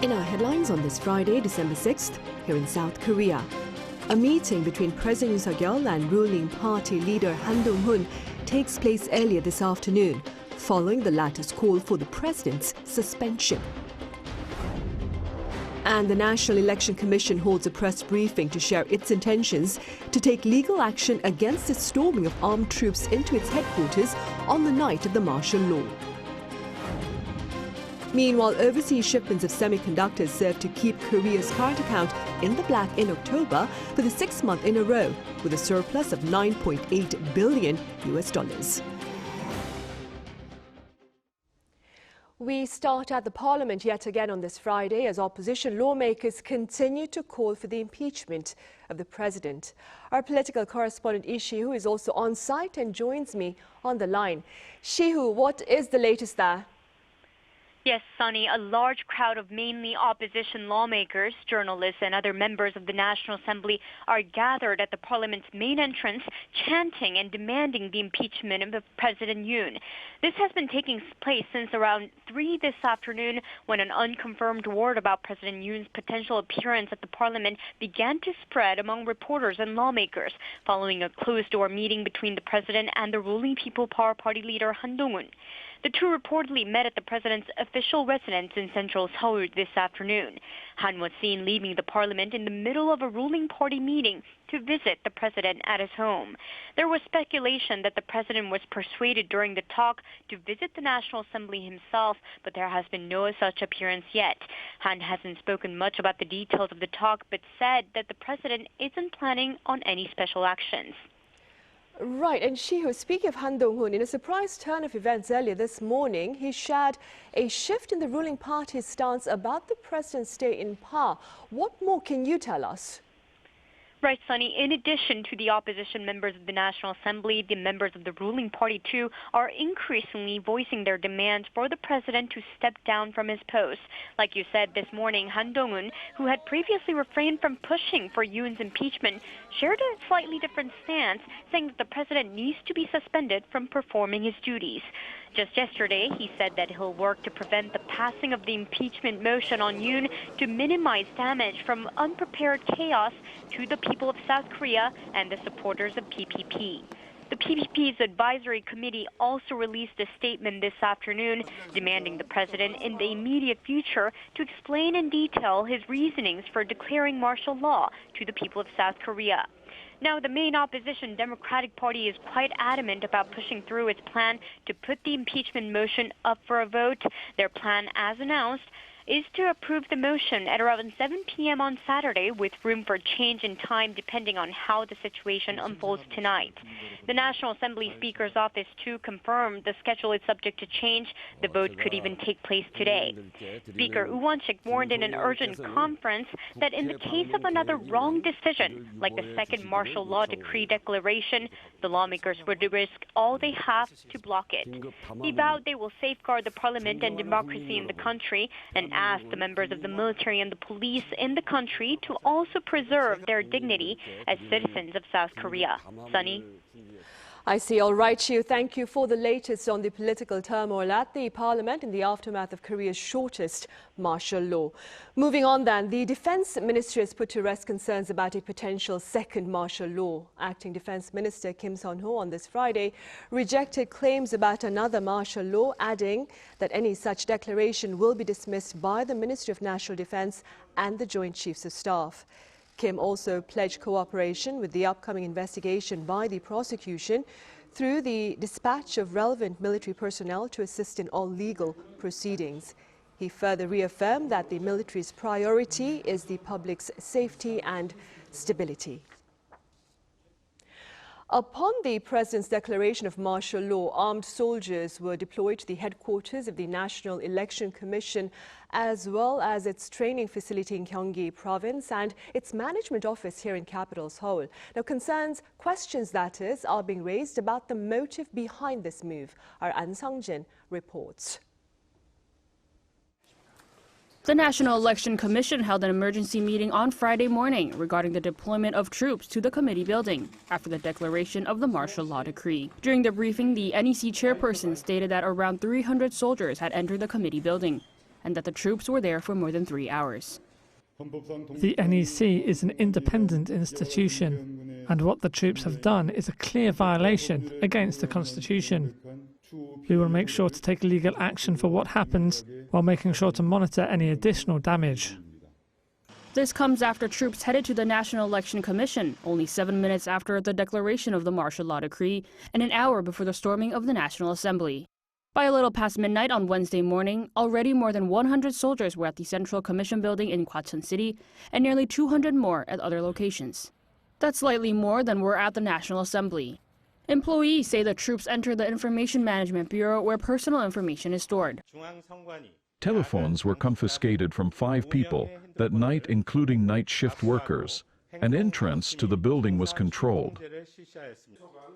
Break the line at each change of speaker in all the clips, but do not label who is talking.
In our headlines on this Friday, December 6th, here in South Korea, a meeting between President Yoon and ruling party leader Han Dong-hoon takes place earlier this afternoon, following the latter's call for the president's suspension. And the National Election Commission holds a press briefing to share its intentions to take legal action against the storming of armed troops into its headquarters on the night of the martial law. Meanwhile, overseas shipments of semiconductors served to keep Korea's current account in the black in October for the 6th month in a row, with a surplus of $9.8 billion. We start at the Parliament yet again on this Friday as opposition lawmakers continue to call for the impeachment of the president. Our political correspondent Ishihu is also on site and joins me on the line. Shihu, what is the latest there?
Yes, Sunny, a large crowd of mainly opposition lawmakers, journalists and other members of the National Assembly are gathered at the Parliament's main entrance, chanting and demanding the impeachment of President Yoon. This has been taking place since around 3 this afternoon, when an unconfirmed word about President Yoon's potential appearance at the Parliament began to spread among reporters and lawmakers, following a closed-door meeting between the president and the ruling People Power Party leader Han Dong-hoon. The two reportedly met at the president's official residence in central Seoul this afternoon. Han was seen leaving the parliament in the middle of a ruling party meeting to visit the president at his home. There was speculation that the president was persuaded during the talk to visit the National Assembly himself, but there has been no such appearance yet. Han hasn't spoken much about the details of the talk, but said that the president isn't planning on any special actions.
Right, and Shihu, speaking of Han Dong-hoon, in a surprise turn of events earlier this morning, he shared a shift in the ruling party's stance about the president's stay in power. What more can you tell us?
Right, Sunny. In addition to the opposition members of the National Assembly, the members of the ruling party, too, are increasingly voicing their demands for the president to step down from his post. Like you said this morning, Han Dong-hoon, who had previously refrained from pushing for Yoon's impeachment, shared a slightly different stance, saying that the president needs to be suspended from performing his duties. Just yesterday, he said that he'll work to prevent the passing of the impeachment motion on Yoon to minimize damage from unprepared chaos to the people of South Korea and the supporters of PPP. The PPP's advisory committee also released a statement this afternoon demanding the president in the immediate future to explain in detail his reasonings for declaring martial law to the people of South Korea. Now, the main opposition Democratic Party is quite adamant about pushing through its plan to put the impeachment motion up for a vote. Their plan, as announced, is to approve the motion at around 7 p.m. on Saturday, with room for change in time depending on how the situation unfolds tonight. The National Assembly Speaker's office, too, confirmed the schedule is subject to change. The vote could even take place today. Speaker Woo Won-sik warned in an urgent conference that in the case of another wrong decision, like the second martial law decree declaration, the lawmakers would risk all they have to block it. He vowed they will safeguard the parliament and democracy in the country, and asked the members of the military and the police in the country to also preserve their dignity as citizens of South Korea. Sunny?
I see. All right, Shiu. Thank you for the latest on the political turmoil at the Parliament in the aftermath of Korea's shortest martial law. Moving on then, the Defense Ministry has put to rest concerns about a potential second martial law. Acting Defense Minister Kim Sun-ho on this Friday rejected claims about another martial law, adding that any such declaration will be dismissed by the Ministry of National Defense and the Joint Chiefs of Staff. Kim also pledged cooperation with the upcoming investigation by the prosecution through the dispatch of relevant military personnel to assist in all legal proceedings. He further reaffirmed that the military's priority is the public's safety and stability. Upon the president's declaration of martial law, armed soldiers were deployed to the headquarters of the National Election Commission, as well as its training facility in Gyeonggi province and its management office here in capital Seoul. Now, questions that is, are being raised about the motive behind this move. Our An Sang-jin reports.
The National Election Commission held an emergency meeting on Friday morning regarding the deployment of troops to the committee building after the declaration of the martial law decree. During the briefing, the NEC chairperson stated that around 300 soldiers had entered the committee building. and that the troops were there for more than 3 hours.
The NEC is an independent institution, and what the troops have done is a clear violation against the Constitution. We will make sure to take legal action for what happened, while making sure to monitor any additional damage.
This comes after troops headed to the National Election Commission, only 7 minutes after the declaration of the martial law decree and an hour before the storming of the National Assembly. By a little past midnight on Wednesday morning, already more than 100 soldiers were at the Central Commission building in Gwacheon City and nearly 200 more at other locations. That's slightly more than were at the National Assembly. Employees say the troops entered the Information Management Bureau where personal information is stored.
Telephones were confiscated from 5 people that night, including night shift workers. An entrance to the building was controlled.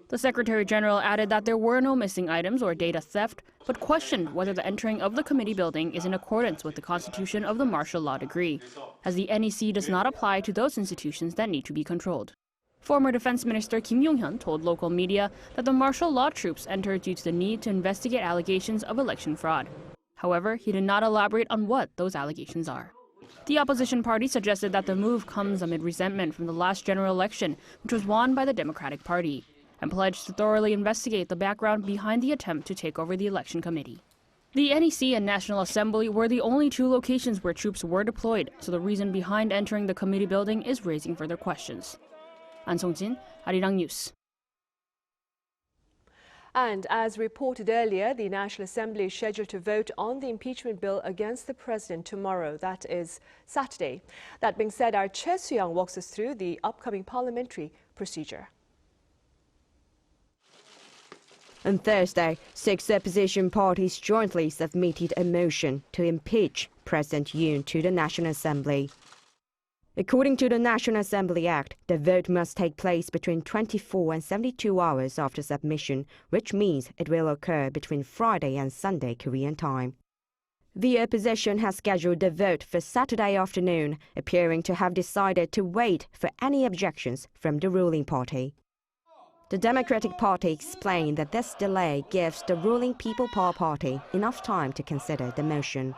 The Secretary General added that there were no missing items or data theft, but questioned whether the entering of the committee building is in accordance with the constitution of the martial law decree, as the NEC does not apply to those institutions that need to be controlled. Former Defense Minister Kim Yong-hyun told local media that the martial law troops entered due to the need to investigate allegations of election fraud. However, he did not elaborate on what those allegations are. The opposition party suggested that the move comes amid resentment from the last general election, which was won by the Democratic Party, and pledged to thoroughly investigate the background behind the attempt to take over the election committee. The NEC and National Assembly were the only 2 locations where troops were deployed, so the reason behind entering the committee building is raising further questions. An Song-jin, Arirang News.
And as reported earlier, the National Assembly is scheduled to vote on the impeachment bill against the president tomorrow, that is Saturday. That being said, our Choi Soo-young walks us through the upcoming parliamentary procedure.
On Thursday, 6 opposition parties jointly submitted a motion to impeach President Yoon to the National Assembly. According to the National Assembly Act, the vote must take place between 24 and 72 hours after submission, which means it will occur between Friday and Sunday Korean time. The opposition has scheduled the vote for Saturday afternoon, appearing to have decided to wait for any objections from the ruling party. The Democratic Party explained that this delay gives the ruling People Power Party enough time to consider the motion.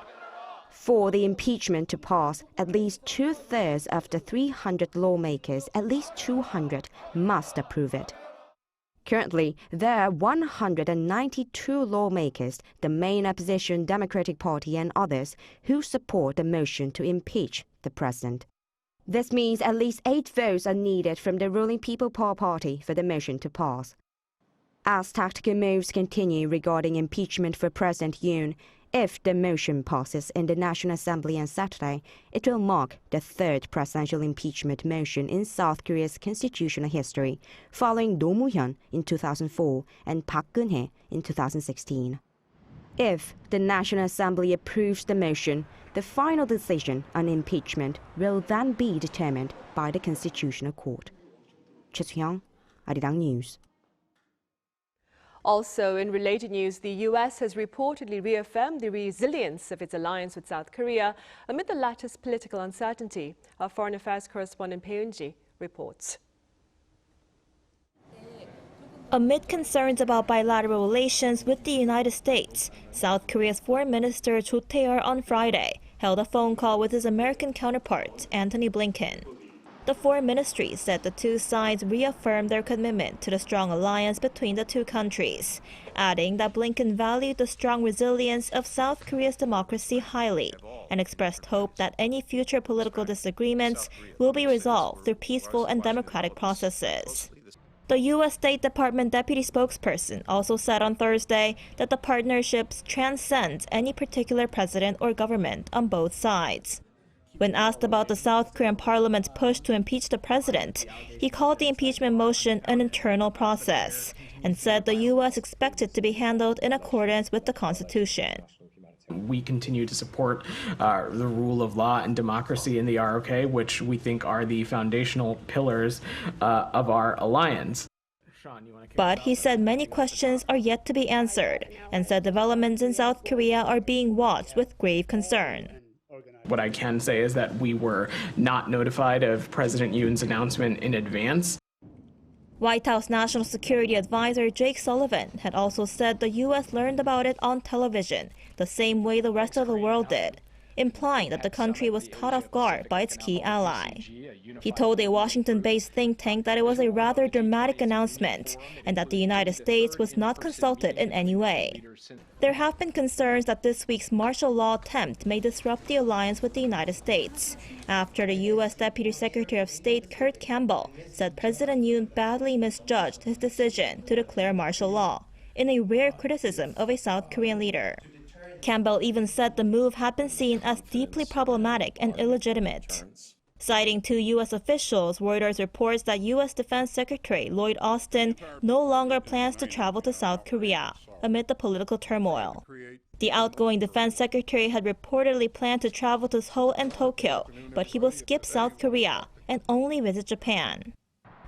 For the impeachment to pass, at least 2/3 of the 300 lawmakers, at least 200, must approve it. Currently, there are 192 lawmakers, the main opposition Democratic Party and others, who support the motion to impeach the president. This means at least 8 votes are needed from the ruling People Power Party for the motion to pass. As tactical moves continue regarding impeachment for President Yoon, if the motion passes in the National Assembly on Saturday, it will mark the 3rd presidential impeachment motion in South Korea's constitutional history, following Roh Moo-hyun in 2004 and Park Geun-hye in 2016. If the National Assembly approves the motion, the final decision on impeachment will then be determined by the Constitutional Court. Choi Soo-young, Arirang News.
Also, in related news, the U.S. has reportedly reaffirmed the resilience of its alliance with South Korea amid the latter's political uncertainty. Our foreign affairs correspondent Pei Eun-ji reports.
Amid concerns about bilateral relations with the United States, South Korea's Foreign Minister Cho Tae-yeol on Friday held a phone call with his American counterpart, Antony Blinken. The Foreign Ministry said the 2 sides reaffirmed their commitment to the strong alliance between the 2 countries, adding that Blinken valued the strong resilience of South Korea's democracy highly and expressed hope that any future political disagreements will be resolved through peaceful and democratic processes. The U.S. State Department deputy spokesperson also said on Thursday that the partnerships transcend any particular president or government on both sides. When asked about the South Korean parliament's push to impeach the president, he called the impeachment motion an internal process and said the U.S. expected it to be handled in accordance with the Constitution.
We continue to support the rule of law and democracy in the ROK, which we think are the foundational pillars of our alliance.
But he said many questions are yet to be answered and said developments in South Korea are being watched with grave concern.
What I can say is that we were not notified of President Yoon's announcement in advance.
White House National Security Advisor Jake Sullivan had also said the U.S. learned about it on television, the same way the rest of the world did. implying that the country was caught off guard by its key ally. He told a Washington-based think tank that it was a rather dramatic announcement and that the United States was not consulted in any way. There have been concerns that this week's martial law attempt may disrupt the alliance with the United States, after the U.S. Deputy Secretary of State Kurt Campbell said President Yoon badly misjudged his decision to declare martial law, in a rare criticism of a South Korean leader. Campbell even said the move had been seen as deeply problematic and illegitimate. Citing two U.S. officials, Reuters reports that U.S. Defense Secretary Lloyd Austin no longer plans to travel to South Korea amid the political turmoil. The outgoing defense secretary had reportedly planned to travel to Seoul and Tokyo, but he will skip South Korea and only visit Japan.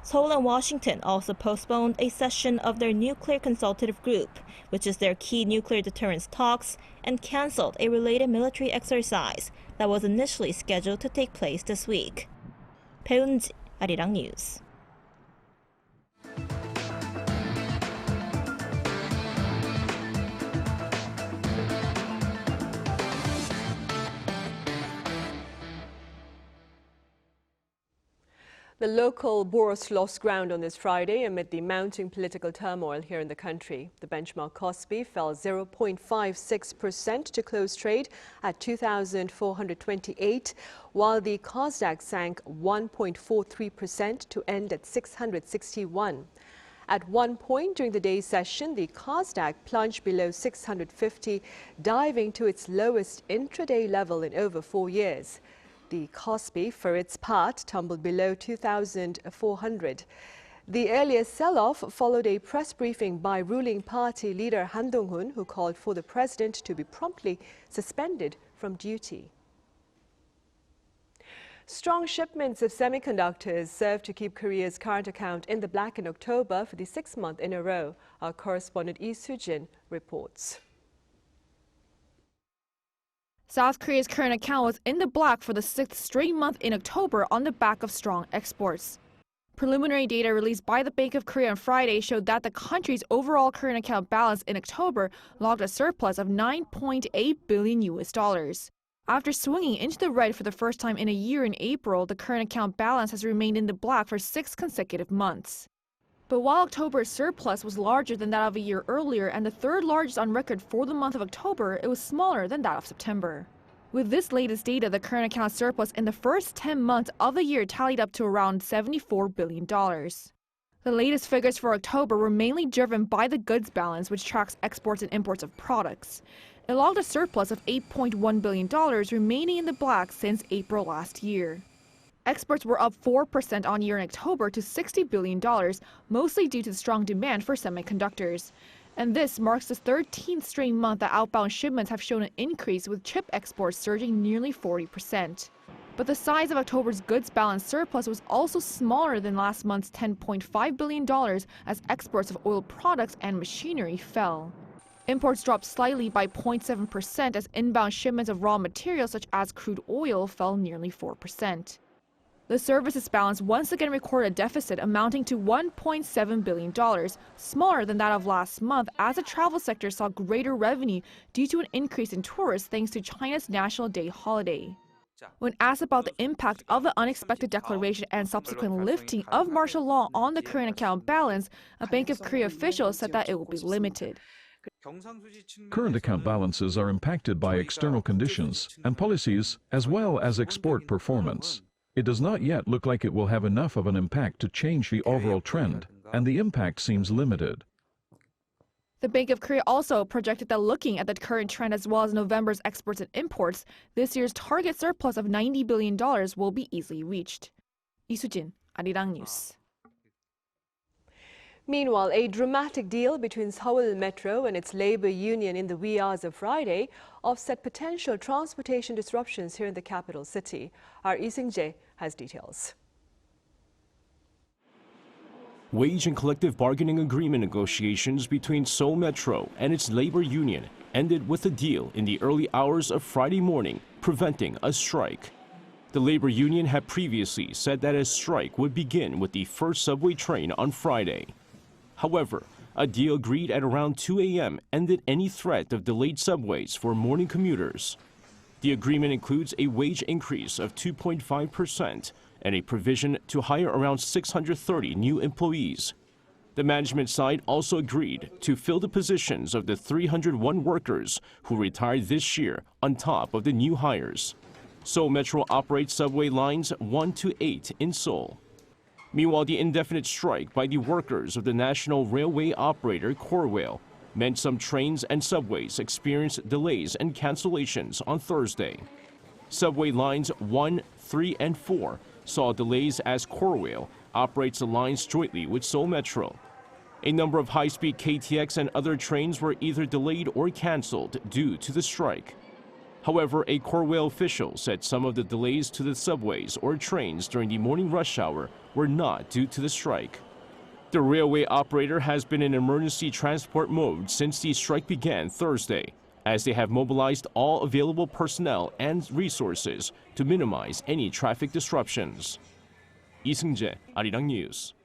Seoul and Washington also postponed a session of their nuclear consultative group, which is their key nuclear deterrence talks, and canceled a related military exercise that was initially scheduled to take place this week. 배은지, Arirang News.
The local bourse lost ground on this Friday amid the mounting political turmoil here in the country. The benchmark Kospi fell 0.56% to close trade at 2,428, while the Kosdaq sank 1.43% to end at 661. At one point during the day's session, the Kosdaq plunged below 650, diving to its lowest intraday level in over 4 years. The Kospi, for its part, tumbled below 2,400. The earlier sell-off followed a press briefing by ruling party leader Han Dong-hun, who called for the president to be promptly suspended from duty. Strong shipments of semiconductors served to keep Korea's current account in the black in October for the 6th month in a row. Our correspondent Lee Soo-jin reports.
South Korea's current account was in the black for the 6th straight month in October on the back of strong exports. Preliminary data released by the Bank of Korea on Friday showed that the country's overall current account balance in October logged a surplus of $9.8 billion. After swinging into the red for the first time in a year in April, the current account balance has remained in the black for 6 consecutive months. But while October's surplus was larger than that of a year earlier and the third largest on record for the month of October, it was smaller than that of September. With this latest data, the current account surplus in the first 10 months of the year tallied up to around $74 billion. The latest figures for October were mainly driven by the goods balance, which tracks exports and imports of products. It logged a surplus of $8.1 billion, remaining in the black since April last year. Exports were up 4% on year in October to $60 billion, mostly due to the strong demand for semiconductors. And this marks the 13th straight month that outbound shipments have shown an increase, with chip exports surging nearly 40%. But the size of October's goods balance surplus was also smaller than last month's $10.5 billion, as exports of oil products and machinery fell. Imports dropped slightly by 0.7% as inbound shipments of raw materials such as crude oil fell nearly 4%. The services balance once again recorded a deficit amounting to $1.7 billion, smaller than that of last month, as the travel sector saw greater revenue due to an increase in tourists thanks to China's National Day holiday. When asked about the impact of the unexpected declaration and subsequent lifting of martial law on the current account balance, a Bank of Korea official said that it will be limited.
Current account balances are impacted by external conditions and policies, as well as export performance. It does not yet look like it will have enough of an impact to change the overall trend, and the impact seems limited.
The Bank of Korea also projected that looking at the current trend as well as November's exports and imports, this year's target surplus of $90 billion will be easily reached. Lee Soo-jin, Arirang News.
Meanwhile, a dramatic deal between Seoul Metro and its labor union in the wee hours of Friday offset potential transportation disruptions here in the capital city. Our Lee Seung-jae has details.
Wage and collective bargaining agreement negotiations between Seoul Metro and its labor union ended with a deal in the early hours of Friday morning, preventing a strike. The labor union had previously said that a strike would begin with the first subway train on Friday. However, a deal agreed at around 2 a.m. ended any threat of delayed subways for morning commuters. The agreement includes a wage increase of 2.5% and a provision to hire around 630 new employees. The management side also agreed to fill the positions of the 301 workers who retired this year on top of the new hires. Seoul Metro operates subway lines 1 to 8 in Seoul. Meanwhile, the indefinite strike by the workers of the national railway operator Korrail meant some trains and subways experienced delays and cancellations on Thursday. Subway lines 1, 3, and 4 saw delays as Korrail operates the lines jointly with Seoul Metro. A number of high-speed KTX and other trains were either delayed or canceled due to the strike. However, a Korrail official said some of the delays to the subways or trains during the morning rush hour were not due to the strike. The railway operator has been in emergency transport mode since the strike began Thursday, as they have mobilized all available personnel and resources to minimize any traffic disruptions. 이승재, Arirang News.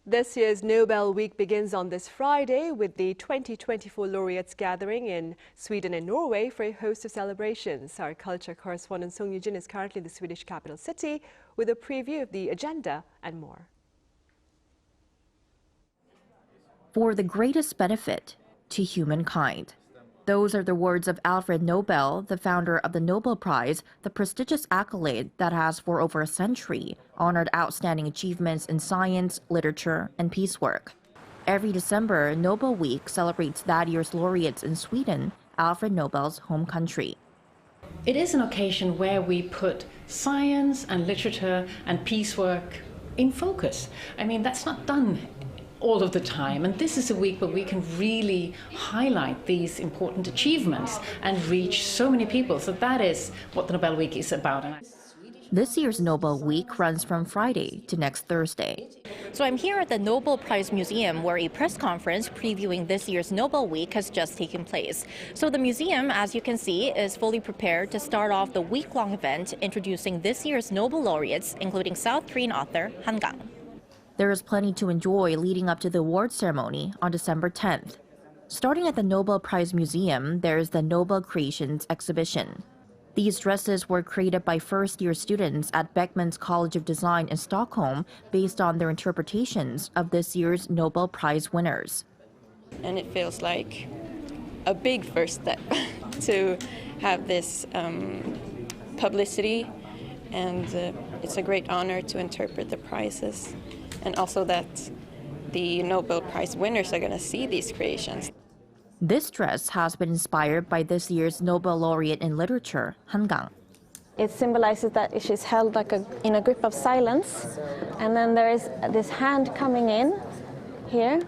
This year's Nobel Week begins on this Friday with the 2024 laureates gathering in Sweden and Norway for a host of celebrations. Our culture correspondent Song Yoo-jin is currently in the Swedish capital city with a preview of the agenda and more.
For the greatest benefit to humankind. Those are the words of Alfred Nobel, the founder of the Nobel Prize, the prestigious accolade that has for over a century honored outstanding achievements in science, literature, and peace work. Every December, Nobel Week celebrates that year's laureates in Sweden, Alfred Nobel's home country.
It is an occasion where we put science and literature and peace work in focus. I mean, that's not done all of the time, and this is a week where we can really highlight these important achievements and reach so many people. So that is what the Nobel Week is about.
This year's Nobel Week runs from Friday to next Thursday.
So I'm here at the Nobel Prize Museum, where a press conference previewing this year's Nobel Week has just taken place. So the museum, as you can see, is fully prepared to start off the week-long event introducing this year's Nobel laureates, including South Korean author Han Gang.
There is plenty to enjoy leading up to the award ceremony on December 10th. Starting at the Nobel Prize Museum, there is the Nobel Creations exhibition. These dresses were created by first-year students at Beckmans College of Design in Stockholm based on their interpretations of this year's Nobel Prize winners.
And it feels like a big first step to have this publicity, and it's a great honor to interpret the prizes. And also that the Nobel Prize winners are going to see these creations.
This dress has been inspired by this year's Nobel laureate in literature, Han Gang.
It symbolizes that she's held like in a grip of silence, and then there is this hand coming in here,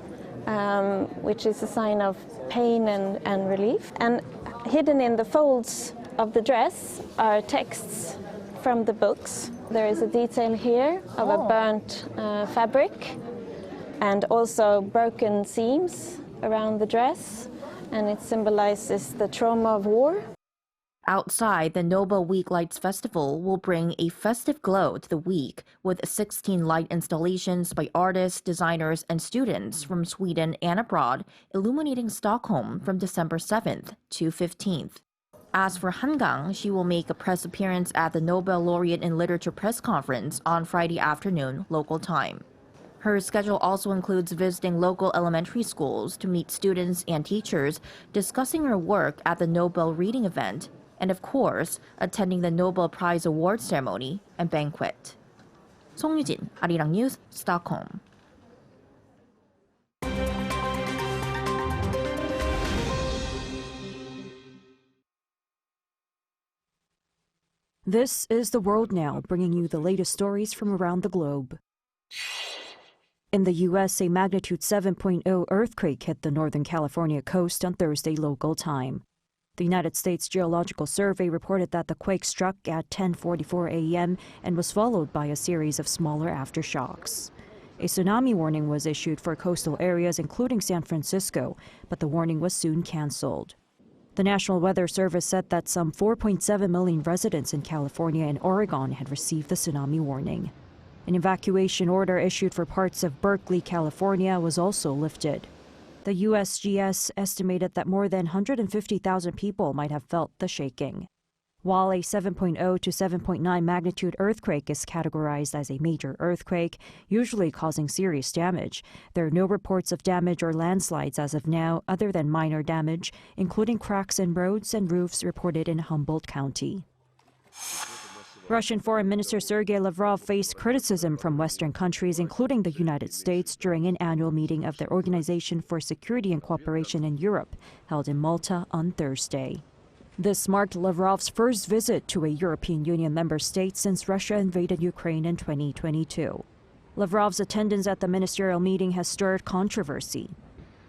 which is a sign of pain and relief. And hidden in the folds of the dress are texts from the books. There is a detail here of a burnt fabric and also broken seams around the dress, and it symbolizes the trauma of war.
Outside, the Nobel Week Lights Festival will bring a festive glow to the week with 16 light installations by artists, designers, and students from Sweden and abroad, illuminating Stockholm from December 7th to 15th. As for Han Gang, she will make a press appearance at the Nobel Laureate in Literature press conference on Friday afternoon, local time. Her schedule also includes visiting local elementary schools to meet students and teachers, discussing her work at the Nobel reading event, and of course, attending the Nobel Prize award ceremony and banquet. Song Yoo-jin, Arirang News, Stockholm.
This is The World Now, bringing you the latest stories from around the globe. In the U.S., a magnitude 7.0 earthquake hit the Northern California coast on Thursday local time. The United States Geological Survey reported that the quake struck at 10:44 a.m. and was followed by a series of smaller aftershocks. A tsunami warning was issued for coastal areas, including San Francisco, but the warning was soon canceled. The National Weather Service said that some 4.7 million residents in California and Oregon had received the tsunami warning. An evacuation order issued for parts of Berkeley, California was also lifted. The USGS estimated that more than 150,000 people might have felt the shaking. While a 7.0 to 7.9 magnitude earthquake is categorized as a major earthquake, usually causing serious damage, there are no reports of damage or landslides as of now other than minor damage, including cracks in roads and roofs reported in Humboldt County. Russian Foreign Minister Sergei Lavrov faced criticism from Western countries, including the United States, during an annual meeting of the Organization for Security and Cooperation in Europe, held in Malta on Thursday. This marked Lavrov's first visit to a European Union member state since Russia invaded Ukraine in 2022. Lavrov's attendance at the ministerial meeting has stirred controversy.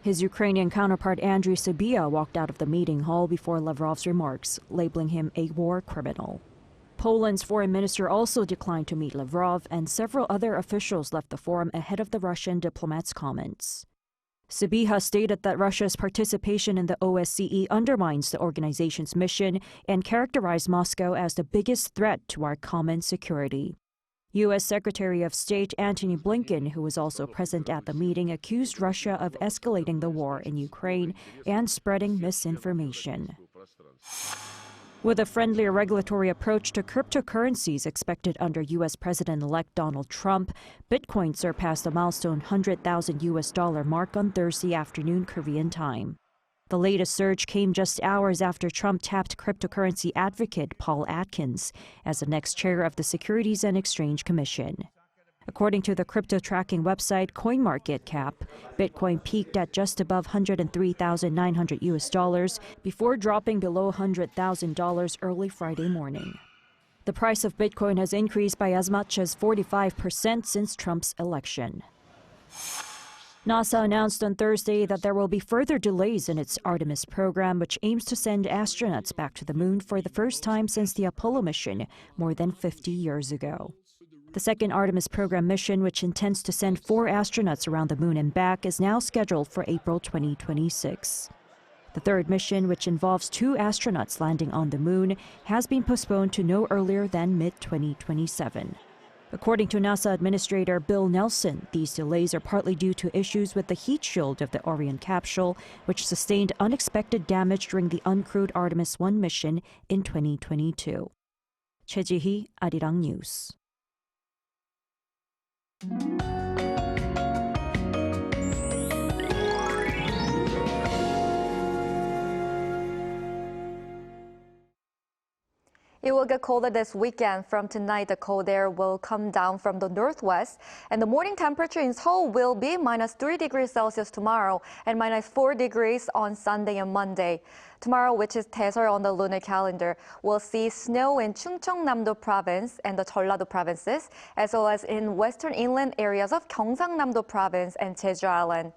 His Ukrainian counterpart Andriy Sybiha walked out of the meeting hall before Lavrov's remarks, labeling him a war criminal. Poland's foreign minister also declined to meet Lavrov, and several other officials left the forum ahead of the Russian diplomat's comments. Sybiha stated that Russia's participation in the OSCE undermines the organization's mission and characterized Moscow as the biggest threat to our common security. U.S. Secretary of State Antony Blinken, who was also present at the meeting, accused Russia of escalating the war in Ukraine and spreading misinformation. With a friendlier regulatory approach to cryptocurrencies expected under U.S. President-elect Donald Trump, Bitcoin surpassed the milestone $100,000 mark on Thursday afternoon Korean time. The latest surge came just hours after Trump tapped cryptocurrency advocate Paul Atkins as the next chair of the Securities and Exchange Commission. According to the crypto tracking website CoinMarketCap, Bitcoin peaked at just above $103,900 before dropping below $100,000 early Friday morning. The price of Bitcoin has increased by as much as 45% since Trump's election. NASA announced on Thursday that there will be further delays in its Artemis program, which aims to send astronauts back to the moon for the first time since the Apollo mission more than 50 years ago. The second Artemis program mission, which intends to send 4 astronauts around the moon and back, is now scheduled for April 2026. The third mission, which involves 2 astronauts landing on the moon, has been postponed to no earlier than mid-2027. According to NASA Administrator Bill Nelson, these delays are partly due to issues with the heat shield of the Orion capsule, which sustained unexpected damage during the uncrewed Artemis 1 mission in 2022. Choi Ji-hee, Arirang News.
It will get colder this weekend. From tonight, the cold air will come down from the northwest, and the morning temperature in Seoul will be -3 degrees Celsius tomorrow and -4 degrees on Sunday and Monday. Tomorrow, which is Taesol on the lunar calendar, we'll see snow in Chungcheongnam-do province and the Jeollado provinces, as well as in western inland areas of Gyeongsangnam-do province and Jeju Island.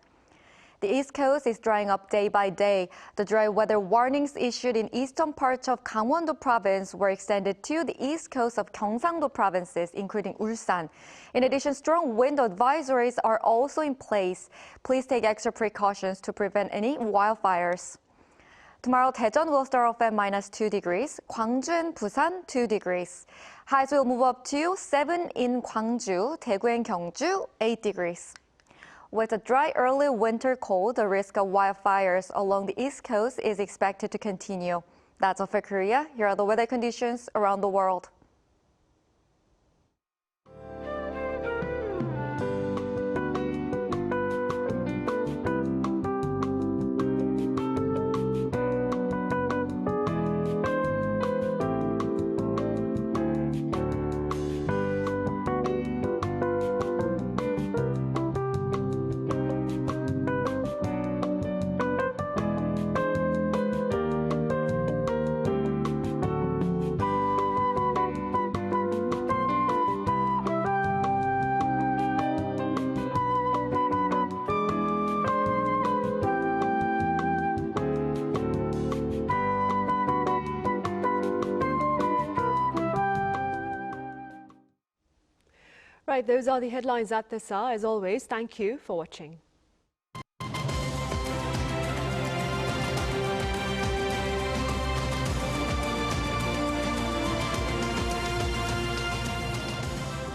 The East Coast is drying up day by day. The dry weather warnings issued in eastern parts of Gangwon-do province were extended to the east coast of Gyeongsang-do provinces, including Ulsan. In addition, strong wind advisories are also in place. Please take extra precautions to prevent any wildfires. Tomorrow, Daejeon will start off at -2 degrees, Gwangju and Busan 2 degrees. Highs will move up to 7 in Gwangju, Daegu and Gyeongju 8 degrees. With a dry early winter cold, the risk of wildfires along the East Coast is expected to continue. That's all for Korea. Here are the weather conditions around the world.
Right, those are the headlines at this hour. As always, thank you for watching.